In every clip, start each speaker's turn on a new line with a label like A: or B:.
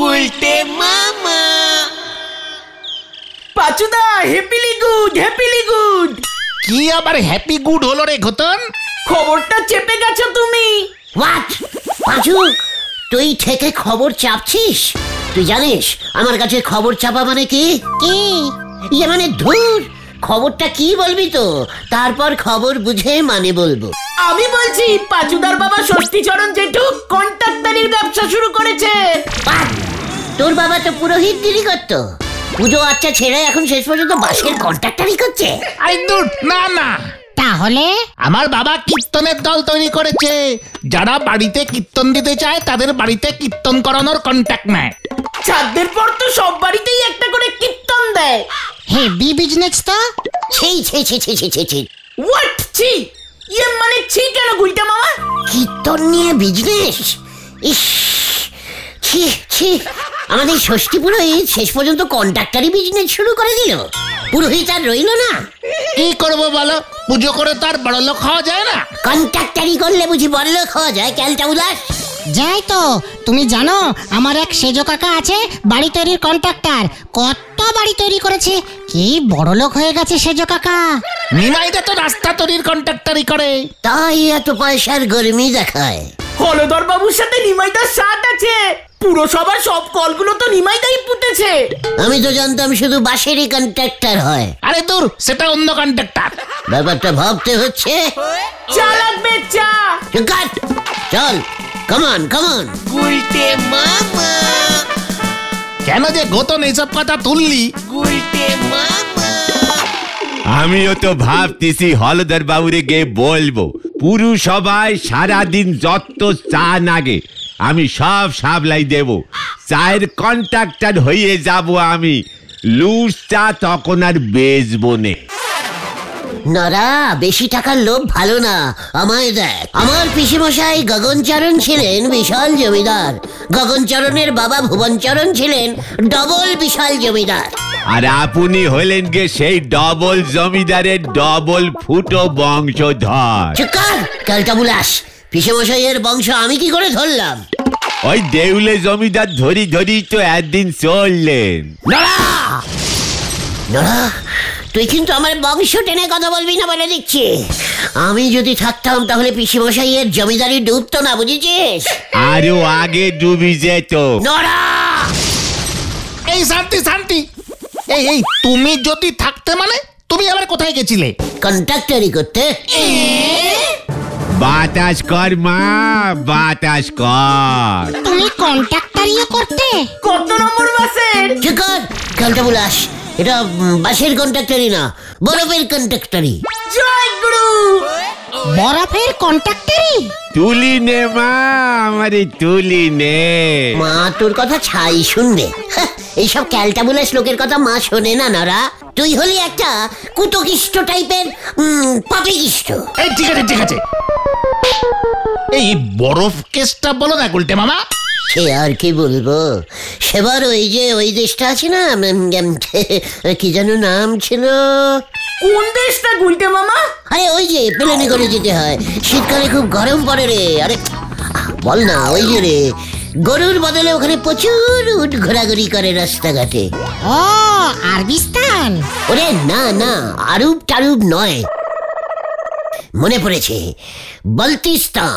A: গুলটে মামা।
B: পাচুদা happily good.
C: কি আবার হ্যাপি গুড হলো রে ঘটন?
B: খবরটা চেপে গেছো তুমি।
D: হোয়াট? পাচু, তুই থেকে খবর চাপছিস? তুই জানিস আমার কাছে খবর চাপা মানে কি? কি ইয়ে মানে ধুর, খবরটা কি বলবি তো, তারপর খবর বুঝে মানে বলবো।
B: আমি বলছি পাচুদার বাবা ষষ্ঠীচরণ জেঠু কন্ট্রাক্টরের ব্যবসা শুরু করেছে।
D: তোর বাবা তো পুরোহিতগিরি করতো, পুজো আচ্ছা ছেড়ে এখন শেষ পর্যন্ত বাসের কন্ট্রাক্টরই করছে।
C: আরে দূর, না।
E: তাহলে
C: আমার বাবা কীর্তনের দল তৈরি করেছে, যারা বাড়িতে কীর্তন দিতে চায় তাদের বাড়িতে কীর্তন করানোর কন্ট্যাক্ট নেয়।
B: চাঁদের পর তো সব বাড়িতেই একটা করে কীর্তন দেয়।
E: হেভি বিজনেস তো।
D: ছি।
B: হোয়াট ছি? ইয়ে মানে ছি কেন গুলটে মামা?
D: কীর্তন নিয়ে বিজনেস? ইস, ছি। আমাদের ষষ্ঠী পুরোহিত শেষ পর্যন্ত কন্ট্রাক্টরি বিজনেস শুরু করে দিল। পুরোহিত আর রইল না।
C: কি করবো বলো, পুজো করে তার বড়লোক হওয়া যায় না?
D: কন্ট্রাক্টরি করলে বুঝি বড়লোক হওয়া যায়? ক্যালটা উদাস।
E: যাই তো, তুমি জানো আমার এক সেজো কাকা আছে বাড়ি তৈরির কন্ট্রাক্টর, কত বাড়ি তৈরি করেছে, কি বড়লোক হয়ে গেছে সেজো কাকা।
C: নিমাইদা তো রাস্তা তৈরির কন্ট্রাক্টরি করে,
D: তাই এত পয়সার গরমি দেখায়।
B: হলদর বাবুর সাথে নিমাইদার সাথ আছে, পুরসভার সব কলগুলো তো নিমাইদাই পুঁতেছে।
D: আমি তো জানতাম শুধু বাসেরই কন্ট্রাক্টর হয়।
C: আরে দূর, সেটা অন্য কন্ট্রাক্টর।
D: ব্যাপারটা ভাবতে হচ্ছে।
B: চা লাগবে চা।
D: চল, কামান।
A: গুলটে মামা।
C: কেন যে গতন এইসব কথা তুললি?
A: গুলটে মামা।
F: আমিও তো ভাবতেছি হলদর বাবুরে গিয়ে বলবো, পুরসভায় সারাদিন যত চা নাগে আমি সব সাবলাই দেব, চায়ের কন্ট্রাক্টর হয়ে যাব আমি। লুজ চা তখন আর বেচবো নে।
D: নরা, বেশি টাকার লোভ ভালো না। আমায় দেখ, আমার পিসিমশাই গগনচরণ ছিলেন বিশাল জমিদার, গগনচরণের বাবা ভুবনচরণ ছিলেন ডবল বিশাল জমিদার,
F: আর আপনি হলেন গে সেই ডবল জমিদারের ডবল ফুটো বংশধর।
D: চুকার কালটা বুলাস। পিসিমশাইয়ের বংশ আমি কি করে ধরলাম?
F: ওই দেউলে জমিদার ধরি তো একদিন চললেন।
D: নরা, তুই কিন্তু আমার বংশ টেনে কথা বলবি না বলে দিচ্ছি। আমি যদি থাকতাম তাহলে পিসিমশাইয়ের জমিদারি ডুবতো না, বুঝেছিস?
F: আরো আগে ডুবি যেত।
D: নরা!
C: এই শান্তি। এই তুমি যদি থাকতে মানে তুমি আবার কোথায় গেছিলে?
D: কন্ট্রাক্টরি করতে।
F: বাতাস কর মা, বাতাস কর।
E: তুমি কন্ট্রাক্টরিও করতে?
B: কত নম্বর বাসের?
D: চুকার কালটা বুলাস। এটা বাসের কন্ট্রাক্টরি না, বরফের কন্ট্রাক্টরি।
B: জয় গুরু।
E: বরফের কন্ট্রাক্টরি?
F: তুলি নে মা, আমারে তুলি নে।
D: মা তোর কথা ছাই শুনবে। এইসব ক্যালটাবুলাস লোকের কথা মা শোনে না। নরা, তুই হলি একটা কুতকিষ্ট টাইপের পাপিষ্ট।
C: এই ঠিক আছে, এই বরফ কেসটা বলো না গুলটে মামা।
D: সে আর কি বলবো, সেবার ওই দেশটা আছে না, কি যেন নাম ছিল?
B: কোন দেশটা গুলটে মামা?
D: আরে ওই যে প্লেনে করে যেতে হয়, শীতকালে খুব গরম পড়ে রে। আরে বল না, ওই যে রে, গরুর বদলে ওখানে প্রচুর উট ঘোরাঘুরি করে রাস্তাঘাটে।
E: ও আরবিস্তান?
D: ওরে না, আরব টারুব নয়, মনে পড়েছে, বাল্টিস্তান।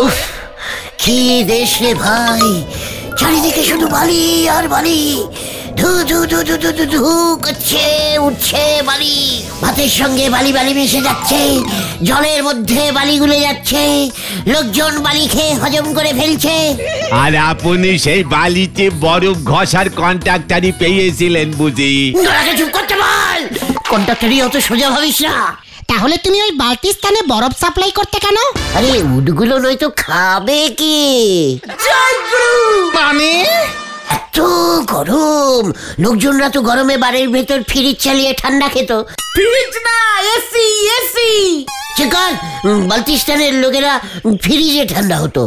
D: উফ, কি দেশ রে ভাই, চারিদিকে শুধু বালি আর বালি, ধু ধু ধু ধু ধু ধু ধু করছে, উঠছে বালি, ভাতের সঙ্গে বালি মিশে যাচ্ছে, জলের মধ্যে বালি গুলে যাচ্ছে, লোকজন বালি খেয়ে হজম করে ফেলছে।
F: আর আপনি সেই বালিতে বরফ ঘষার কন্ট্রাক্টরি পেয়েছিলেন বুঝি?
D: চুপ করতে বল, কন্ট্রাক্টরি অত সোজা ভাবিস না।
E: তাহলে তুমি ওই বাল্টিস্তানে বরফ সাপ্লাই করতে কেন?
D: আরে উটগুলো নয়তো খাবে কি?
C: মানে
D: এত গরম, লোকজনরা তো গরমে বাড়ির ভেতর ফ্রিজ চালিয়ে ঠান্ডা খেত।
B: ফ্রিজ না, এসি।
D: চিকন, বাল্টিস্তানের লোকেরা ফ্রিজে ঠান্ডা হতো,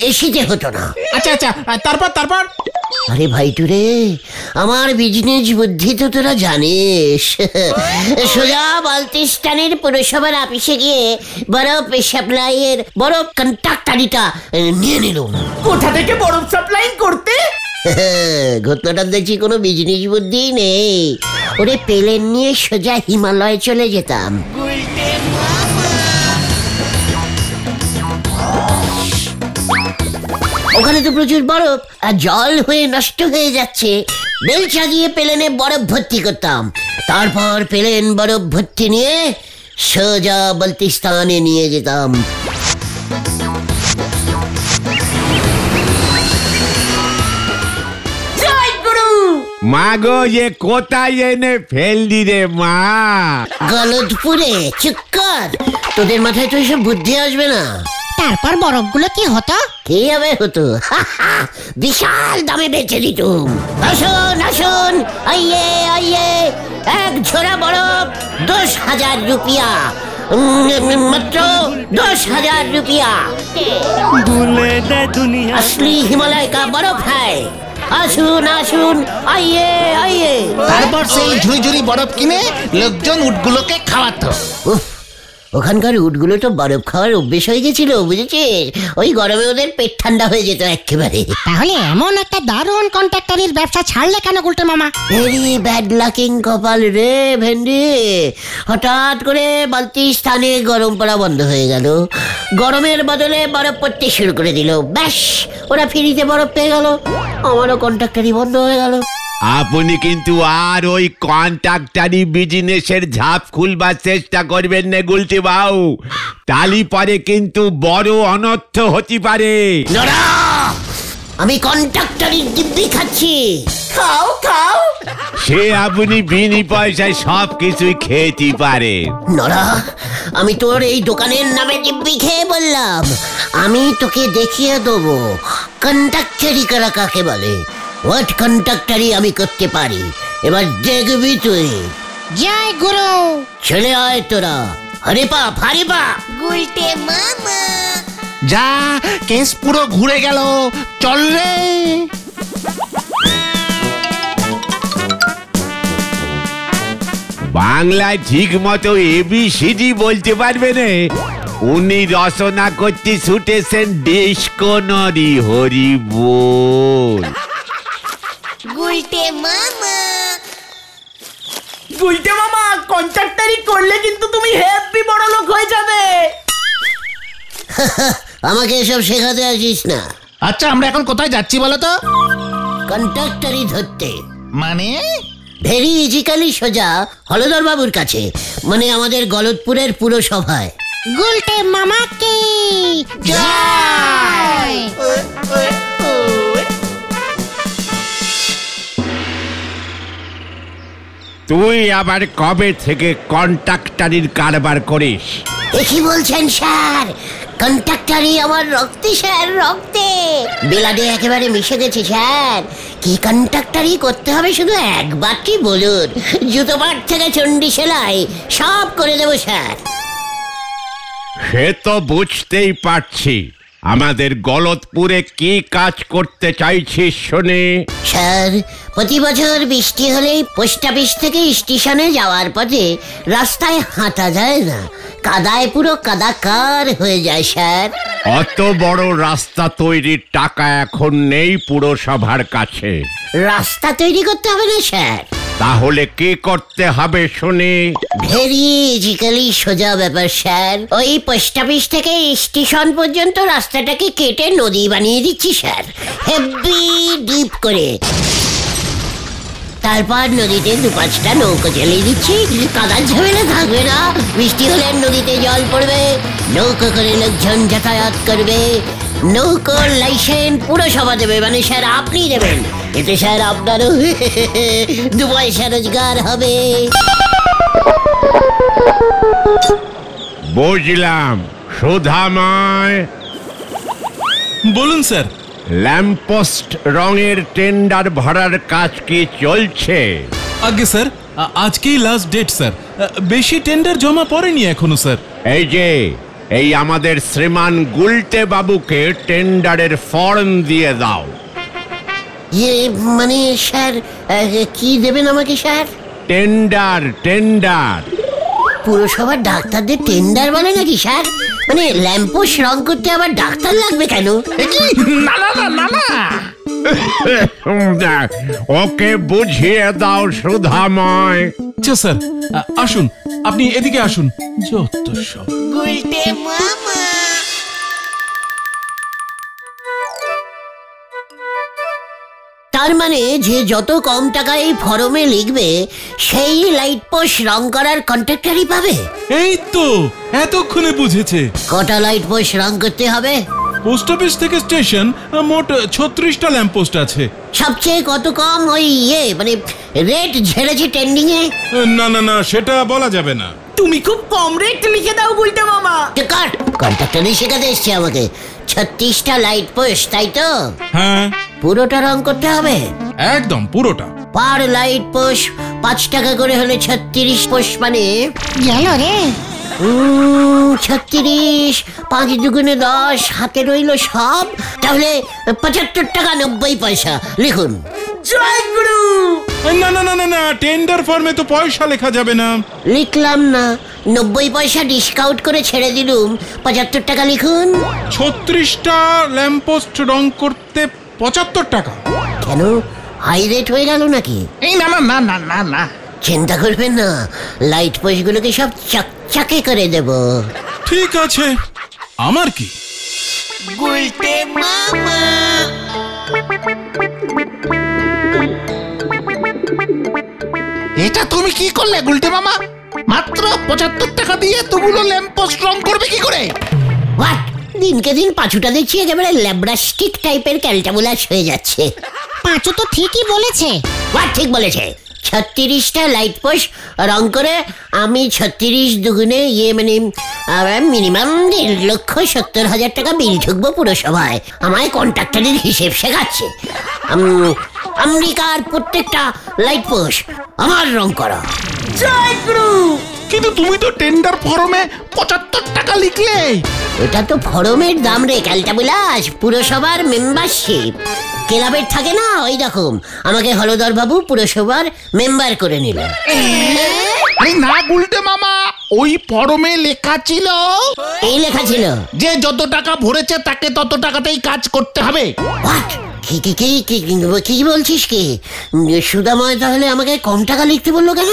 D: এসিতে হতো না।
C: আচ্ছা তারপর
D: আরে ভাইটুরে, আমার বিজনেস বুদ্ধি তো তোরা জানিস। সোজা বাল্টিস্তানের পুরসভার অফিসে গিয়ে বরফ সাপ্লাইয়ের বরফ কন্ট্রাক্টরিটা নিয়ে নিল।
B: কোথা থেকে বরফ সাপ্লাই করতে?
D: ঘটনাটা দেখছি কোনো বিজনেস বুদ্ধি নেই। ওরে প্লেন নিয়ে সোজা হিমালয় চলে যেতাম। ওখানে তো প্রচুর বরফ আর জল হয়ে নষ্ট হয়ে যাচ্ছে। বেলচা দিয়ে প্লেনে বরফ ভর্তি করতাম, তারপর প্লেন বরফ ভর্তি নিয়ে সোজা বালতিস্তানে নিয়ে যেতাম।
F: মা গো, এ কোথায় এনে ফেললি রে মা?
D: গলদপুরে। চুপ কর, তোদের মাথায় তো এসব বুদ্ধি আসবে না।
E: তারপর বরফগুলো কি হতো?
D: কি হবে হতো, বিশাল দামে বেচে দিতুম। আসুন আসুন, আইয়ে আইয়ে, এক ঝোড়া বরফ 10,000 রুপিয়া, মাত্র 10,000 रुपया। असली हिमालय का बर्फ है। আসুন আসুন, আইয়ে আইয়ে।
C: তারপর সেই ঝুড়ি ঝুড়ি বরফ কিনে লোকজন উটগুলোকে খাওয়াতো।
D: ওখানকার উটগুলো তো বরফ খাওয়ার অভ্যেস হয়ে গেছিল, বুঝেছিস? ওই গরমে ওদের পেট ঠান্ডা হয়ে যেত একেবারে।
E: তাহলে এমন একটা দারুণ কন্ট্রাক্টরের ব্যবসা ছাড়লে কেন গুলটে মামা?
D: ভেরি ব্যাড লাকিং কপাল রে ভেন্ডি। হঠাৎ করে বালতিস্তানে গরম পড়া বন্ধ হয়ে গেল, গরমের বদলে বরফ পড়তে শুরু করে দিল। ব্যাস, ওরা ফ্রিতে বরফ পেয়ে গেল, আমারও কন্ট্রাক্টরই বন্ধ হয়ে গেল।
F: আপনি কিন্তু আর ওই কন্ট্রাক্টারি বিজনেসের ঝাপ খুলবার চেষ্টা করবেন না গুলটি বাউ, তালি পরে কিন্তু বড় অনর্থ হতে পারে।
D: আমি কন্ট্রাক্টরির দিব্যি খাচ্ছি।
B: খাও খাও।
F: সে আপনি বিনি পয়সায় সব কিছুই খেতে পারে।
D: নরা, আমি তোর এই দোকানের নামে দিব্যি খেয়ে বললাম, আমি তোকে দেখিয়ে দেবো কন্ট্রাক্টরি করা কাকে বলে। হোয়াট কন্ট্রাক্টরি আমি করতে পারি, এবার দেখবি তুই।
E: জয় গুরু।
D: চলে আয় তোরা, হরে পাপ হরে পাপ।
A: গুলটে মামা।
C: যা, কেস পুরো ঘুরে গেল, চল রে।
F: বাংলায় ঠিক মতো ABCD বলতে পারবে না, উনি রচনা করতে ছুটেছেন ডিসকোনারি। হরি বল।
A: গুলটে মামা।
B: গুলটে মামা, কন্ট্রাক্টরি করলে কিন্তু তুমি হেভি বড় লোক হয়ে যাবে।
D: আমাকে এসব শেখাতে আসিস না।
C: আচ্ছা, আমরা এখন কোথায় যাচ্ছি বলো তো?
D: কন্ট্রাক্টরি ধরতে।
C: মানে
D: ভেরি ইজিক্যালি সোজা হলদর বাবুর কাছে, মানে আমাদের গলদপুরের পুরসভায়।
E: গুলটে মামা কি জয়।
F: তুই আবার কবে থেকে কন্ট্রাক্টরির কারবার করিস?
D: কি বলছেন স্যার? কন্ট্রাক্টরি আমার রক্তে স্যার, রক্তে বেলাডে একেবারে মিশে গেছে স্যার। কি কন্ট্রাক্টরি করতে হবে শুধু একবারটি বলুন, জুতো পাট থেকে চণ্ডী সেলাই সব করে দেবো স্যার।
F: সে তো বুঝতেই পারছি, আমাদের গলদপুরে কি কাজ করতে চাইছিস শুনে?
D: স্যার, প্রতি বছর বৃষ্টি হলেই পোস্ট অফিস থেকে স্টেশনে যাওয়ার পথে রাস্তায় হাঁটা যায় না, কাদায় পুরো কাদাকার হয়ে যায় স্যার।
F: অত বড় রাস্তা তৈরির টাকা এখন নেই পুরসভার কাছে।
D: রাস্তা তৈরি করতে হবে না স্যার।
F: তাহলে কি করতে হবে শুনে?
D: ভেরি ইজিক্যালি সোজা ব্যাপার স্যার। ওই পোস্ট অফিস থেকে স্টেশন পর্যন্ত রাস্তাটাকে কেটে নদী বানিয়ে দিচ্ছি স্যার, হেভি ডিপ করে। তারপর নদীতে 2-5টা নৌকো চালিয়ে দিচ্ছি, কাদার ঝামেলা থাকবে না। বৃষ্টি হলে নদীতে জল পড়বে, নৌকো করে লোকজন যাতায়াত করবে। নৌকোর লাইসেন্স পুরসভা দেবে, মানে স্যার আপনি দেবেন। এতে স্যার আপনারও 2 পয়সা রোজগার হবে।
F: বুঝলাম। সুধাময়,
G: বলুন স্যার।
F: ল্যাম্পপোস্ট রঙের টেন্ডার ভরার কাজ কি চলছে?
G: আগে স্যার, আজকেই লাস্ট ডেট স্যার, বেশি টেন্ডার জমা পড়েনি এখনো স্যার।
F: এই যে, এই আমাদের শ্রীমান গুলটে বাবুকে টেন্ডারের ফর্ম দিয়ে দাও।
D: মানে স্যার কি দেবেন আমাকে স্যার?
F: Tender tender.
D: পুরসভার ডাক্তারদের টেন্ডার বলে নাকি স্যার? মানে ল্যাম্পোস্ট রং করতে আবার ডাক্তার লাগবে কেন?
C: না না না না না,
F: ওকে বুঝিয়ে দাও সুধাময়।
G: আচ্ছা স্যার, আসুন, আপনি এদিকে আসুন। যত সব।
A: গুলটে মামা।
D: তার মানে যে যত কম টাকায় এই ফরমে লিখবে সেই লাইট পোস্ট রং করার কন্ট্রাক্টরই পাবে।
G: এই তো এতক্ষণে বুঝেছে।
D: কটা লাইট পোস্ট রং করতে হবে?
G: পোস্ট অফিস থেকে স্টেশন মোট 36টা ল্যাম্প পোস্ট আছে।
D: সবচেয়ে কত কম ওই মানে রেট ঝেড়েছে ট্রেন্ডিং এ?
G: না না না, সেটা বলা যাবে না।
B: তুমি খুব কম রেট লিখে দাও গুলটে মামা।
D: কন্ট্রাক্টরই শেখাতে এসছে আমাকে। 36টা লাইট পোস্ট, তাই তো?
G: হ্যাঁ,
D: পুরোটা রং করতে হবে?
G: একদম পুরোটা।
D: পার লাইট পোস্ট 5 টাকা করে হলে 36 পোস্ট মানে
E: গেল রে।
D: 36, 5 দুগুণে 10, হাতে রইল সব। তাহলে 75 টাকা 90 পয়সা লিখুন।
B: জয় গুরু।
G: না না না না না, টেন্ডার ফর্মে তো পয়সা লেখা যাবে না।
D: লিখলাম না, 90 পয়সা ডিসকাউন্ট করে ছেড়ে দিলুম। 75 টাকা লিখুন।
G: 36টা ল্যাম্প পোস্ট রং করতে 75 টাকা।
D: কেন, হাই রেট হয়ে গেল নাকি?
C: এই না না না না না না,
D: চিন্তা করবেন না, লাইট পোস্ট গুলোকে সব চকচকে করে দেব।
G: ঠিক আছে, আমার কি।
A: গুলটে মামা।
C: এটা তুমি কি করলে গুলটে মামা? মাত্র 75 টাকা দিয়ে এতগুলো ল্যাম্প পোস্ট রং করবে কি করে?
D: হোয়াট, দিনকে দিন পাঁচুটা দেখছি একেবারে ল্যাব্রাস্টিক টাইপের ক্যালটাবুলাস হয়ে যাচ্ছে।
E: পাঁচু তো ঠিকই বলেছে।
D: হোয়াট ঠিক বলেছে? 36টা লাইট পোস্ট রং করে আমি 36 দুগুণে মানে মিনিমাম 1,70,000 টাকা বিল ঢুকবো পুরসভায়। আমায় কন্ট্রাক্টরের হিসেব শেখাচ্ছে। আমেরিকার প্রত্যেকটা লাইট পোস্ট আমার রং করা।
B: জয় গুরু।
C: কিন্তু তুমি তো টেন্ডার ফর্মে 75 টাকা লিখলে।
D: এটা তো ফরমের দাম রে ক্যালটাবুলাস, পুরসভার মেম্বারশিপ। ক্লাবের থাকে না ওই রকম, আমাকে হলদর বাবু পুরসভার মেম্বার করে নিল।
C: আরে না গুলটে মামা, ওই ফর্মে লেখা ছিল,
D: এই লেখা ছিল
C: যে যত টাকা ভরেছে তাকে তত টাকাতেই কাজ করতে হবে।
D: হোয়াট, কি বলছিস কি? সুদাময় তাহলে আমাকে কম টাকা লিখতে বললো কেন?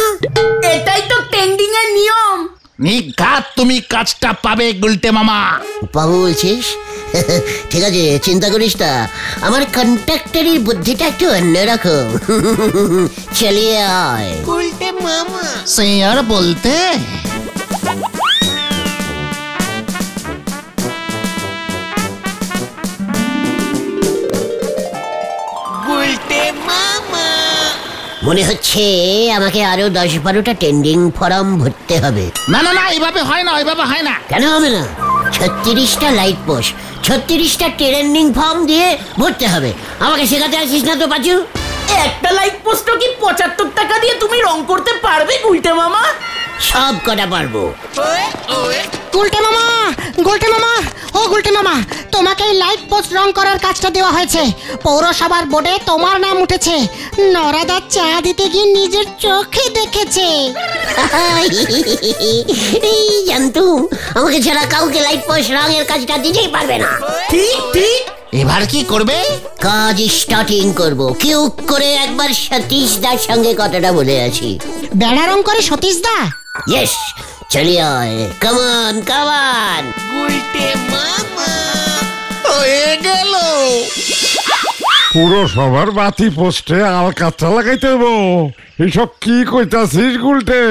B: এটাই তো ট্রেন্ডিং এর নিয়ম।
C: নিঘাত তুমি কাজটা পাবে গুলটে মামা।
D: বাবু বলছিস? ঠিক আছে, চিন্তা করিস না, আমার কন্ট্রাক্টরের বুদ্ধিটা একটু অন্যরকম। চলিয়ে আয়।
A: গুলটে মামা।
C: সে আর বলতে।
A: গুলটে মামা।
D: মনে হচ্ছে আমাকে আরো 10-12টা টেন্ডিং ফর্ম ভরতে হবে।
C: না না না, এইভাবে হয় না, এইভাবে হয় না।
D: কেন হবে না? 36টা লাইট পোস্ট 36টা ট্রেন্ডিং ফর্ম দিয়ে ভরতে হবে। আমাকে শেখাতে আসিস না তো পাঁচু।
B: একটা লাইট পোস্ট কি 75 টাকা দিয়ে তুমি রং করতে পারবে গুলটে মামা?
D: সব কটা পারবো।
E: গুলটে মামা, গুলটে মামা, ও গুলটে মামা, তোমাকে এই লাইট পোস্ট রং করার কাজটা দেওয়া হয়েছে। পৌরসভার বোর্ডে তোমার নাম উঠেছে। নরাদা চা দিতে গিয়ে নিজের চোখে দেখেছে।
D: এই জানতুম আমাকে ছাড়া কাউকে লাইট পোস্ট রঙের কাজটা দিতেই পারবে না।
B: ঠিক ঠিক।
C: এবার কি করবে?
D: কাজ স্টার্টিং করব। কেউ করে একবার সতীশ দার সঙ্গে কথাটা বলে আছি।
E: বেড়া রং করে সতীশ দা?
D: ইয়েস, চলিয়ে আয়। কামান কামান।
A: গুলটে মামা।
C: হয়ে গেল।
H: পুরসভার বাতি পোস্টে আলকাতরা লাগাইতে হবো। এইসব কি কইতাছিস গুলটে?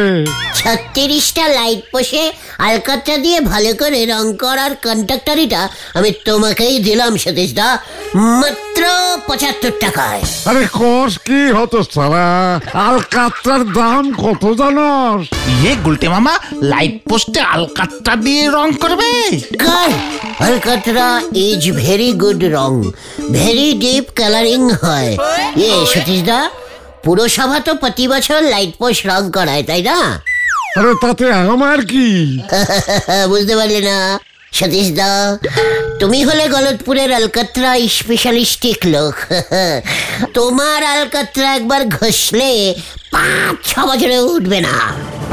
D: 36টা লাইট পোস্টে আলকাতরা দিয়ে ভালো করে রং করার কন্ট্রাক্টরিটা আমি তোমাকেই দিলাম সতীশ দা, মাত্র 75 টাকায়।
H: আরে কস কি হতো সারা, আলকাতরার দাম কত জানস?
C: ইয়ে গুলটে মামা, লাইট পোস্টে আলকাতরা দিয়ে রং করবে?
D: কার আলকাতরা ইজ ভেরি গুড রং, ভেরি ডিপ কালারিং হয়। সতীশ দা, পুরসভা তো প্রতি বছর লাইট পোস্ট রং করায়, তাই না?
H: আরে তাতে আমার কি?
D: বুঝতে পারলে না সতীশ দা? তুমি হলে গলতপুরের আলকাতরা স্পেশালিস্টিক লোক। তোমার আলকাতরা একবার ঘষলে 5-6 বছরে উঠবে না।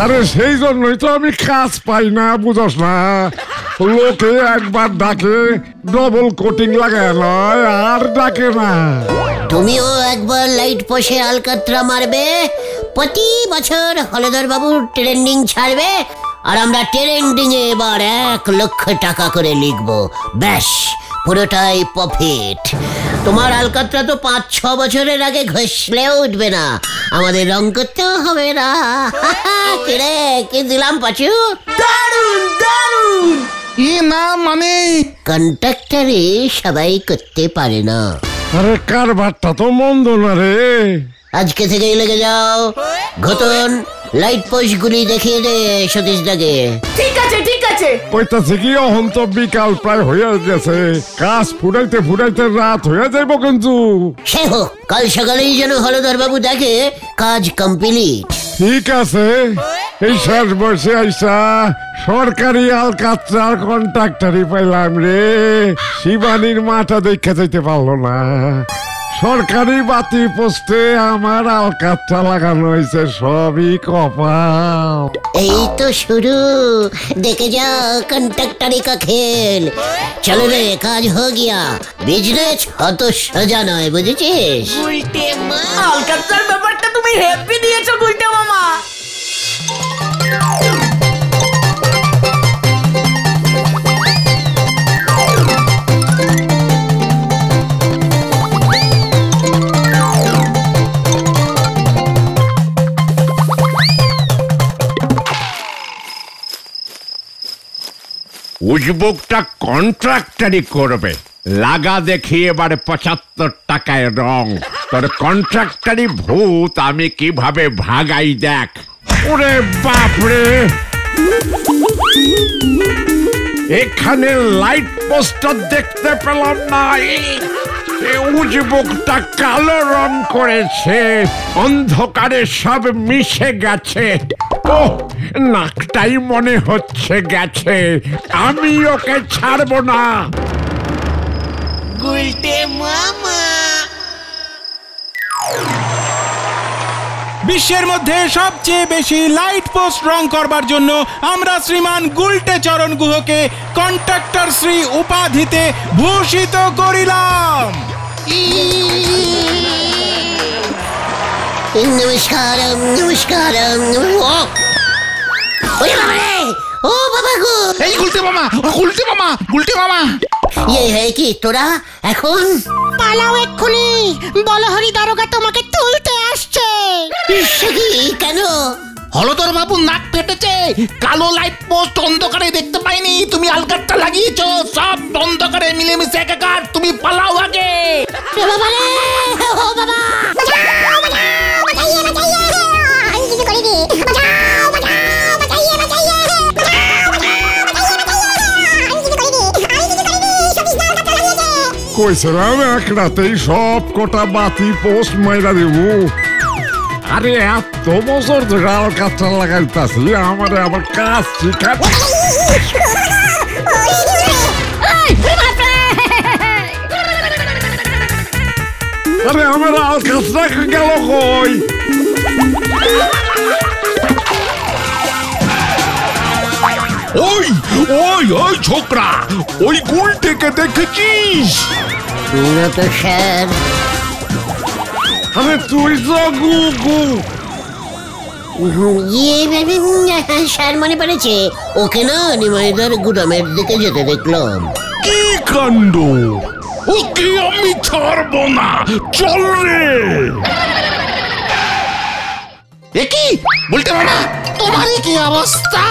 H: আরে সেই জন্যই তো আমি কাজ পাই না, বুঝস না? লোকে একবার ডাকে ডবল কোটিং লাগায় নয় আর ডাকে না।
D: তুমিও একবার লাইট পোষে আলকাতরা মারবে, প্রতি বছর হলদর বাবুর ট্রেন্ডিং ছাড়বে, আর আমরা ট্রেন্ডিং এ এবার 1 লক্ষ টাকা করে লিখবো। ব্যাস, পুরোটাই প্রফিট। তোমার আলকাতরা তো 5-6 বছরের আগে ঘষলেও উঠবে না, আমাদের রং করতেও হবে না। কিরে, কি দিলাম পাচু?
B: দারুণ দারুণ।
C: না মানে
D: কন্ট্রাক্টরে সবাই করতে পারে না।
H: আরে কারবারটা তো মন্দ না রে।
D: আজকে থেকেই লেগে যাও। ঘটন লাইট পোস্ট গুলি দেখিয়ে দে সতীশ দাকে।
B: ঠিক আছে ঠিক আছে।
H: কইতাছে কি অহন তো বিকাল প্রায় হয়ে গেছে, কাজ ফুরাইতে ফুরাইতে রাত হয়ে যাইব কিন্তু।
D: সে হোক, কাল সকালেই যেন হলধর বাবু দেখে কাজ কমপ্লিট।
H: ঠিক আছে, এই শেষ বয়সে আইসা সরকারি আলকাতরার কন্ট্রাক্টরই পাইলাম রে। শিবানীর মাটা দেখে যাইতে পারলো না। সরকারি বাতি পোস্টে আমার আলকাতরা লাগানো হয়েছে, সবই কপাল।
D: এই তো শুরু, দেখে যাও কন্ট্রাক্টরি কা খেল। চলো রে, কাজ হো গিয়া। বিজনেস অত সোজা নয়, বুঝেছিস?
A: উল্টে মামা
B: আলকাতরার ব্যাপারটা তুমি হ্যাপি দিয়েছো গুলটে মামা।
F: উজবুকটা কন্ট্রাক্টরই করবে। লাগা দেখি এবারে 75 টাকায় রং। তোর কন্ট্রাক্টরই ভূত আমি কিভাবে ভাগাই দেখ।
H: ওরে বাপরে, এখানে লাইট পোস্টার দেখতে পেলাম না। উজবুকটা কালো রং করেছে, অন্ধকারে সব মিশে গেছে। ও, নাকটাই মনে হচ্ছে গেছে। আমি ওকে ছাড়বো না।
A: উল্টে মামা
G: বিশ্বের মধ্যে সবচেয়ে বেশি লাইট পোস্ট রং করবার জন্য আমরা শ্রীমান গুলটে চরণ গুহকে কন্ট্রাক্টর শ্রী উপাধিতে ভূষিত করিলাম।
D: নমস্কারম নমস্কারম। ওরে বাবা রে, ও বাবা গো।
C: এই গুলটে মামা, গুলটে মামা, গুলটে মামা।
D: এই কি তোরা এখন?
E: পালাও এক্ষুনি, বলহরি দারোগা তোমাকে তুলতে আসছে।
D: সে কি, কেন?
C: হলদর বাবু নাক ফেটেছে, কালো লাইট পোস্ট অন্ধকারে দেখতে পাইনি, তুমি আলকাতরা লাগিয়েছো, সব অন্ধকারে মিলেমিশে একাকার। তুমি পালাও আগে।
D: রে বাবা রে, ও বাবা।
H: কইছিলাম এক রাতেই সব কটা বাতি পোস্ট মাইরা দেব। আরে এত বছর ধরে আলকাতরা লাগাইতাছি, আমারে আবার কাজ শিখা। আরে আমার আলকাতরা গেল কই?
C: ওই ওই ওই ছোকরা, ওই গুলটেকে দেখেছিস?
D: না তো স্যার।
H: আরে তুই তো গুগু।
D: স্যার মনে পড়েছে, ওকে না নিমাইদার গুদামের দিকে যেতে দেখলাম।
C: কি কাণ্ড! ওকে আমি ছাড়বো না, চল রে। একই বলতে পারা, তোমার কি অবস্থা?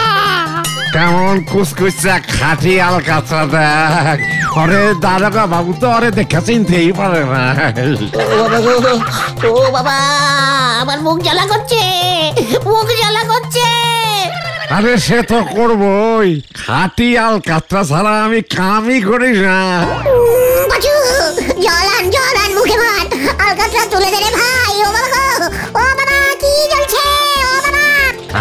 H: কেমন কুচকুচা খাঁটি আলকাতরা দেখ। আরে দারোগা বাবু তো আরে দেখা চিনতেই পারে না।
D: ও বাবা, আমার মুখ জ্বালা করছে, মুখ জ্বালা করছে।
H: আরে সে তো করবই, খাঁটি আলকাতরা ছাড়া আমি কামই করি না।
D: বাজু, জলান জলান মুখে ভাত, আলকাতরা তুলে দে রে ভাই। ও বাবা গো, ও বাবা কি জ্বলছে, ও বাবা।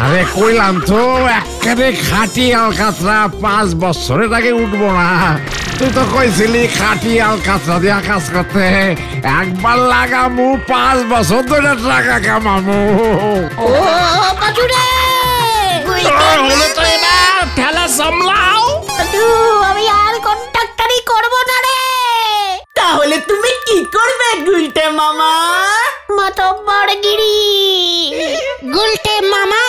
H: আরে কইলাম তো একেবারে খাঁটি আলকাতরা 5 বছরের আগে উঠবো না। তুই তো কইছিলি খাঁটি আলকাতরা দিয়া কাজ করতে, একবার লাগামু 5 বছর ধরে টাকা কামামু।
D: ও বাজু রে,
C: হলো তো এবার ঠেলা সামলাও।
D: নাটু আমি আর কন্ট্রাক্টরি করব না রে।
B: তাহলে তুমি কি করবে গুলটে মামা?
D: মাতব্বরগিরি।
E: গুলটে মামা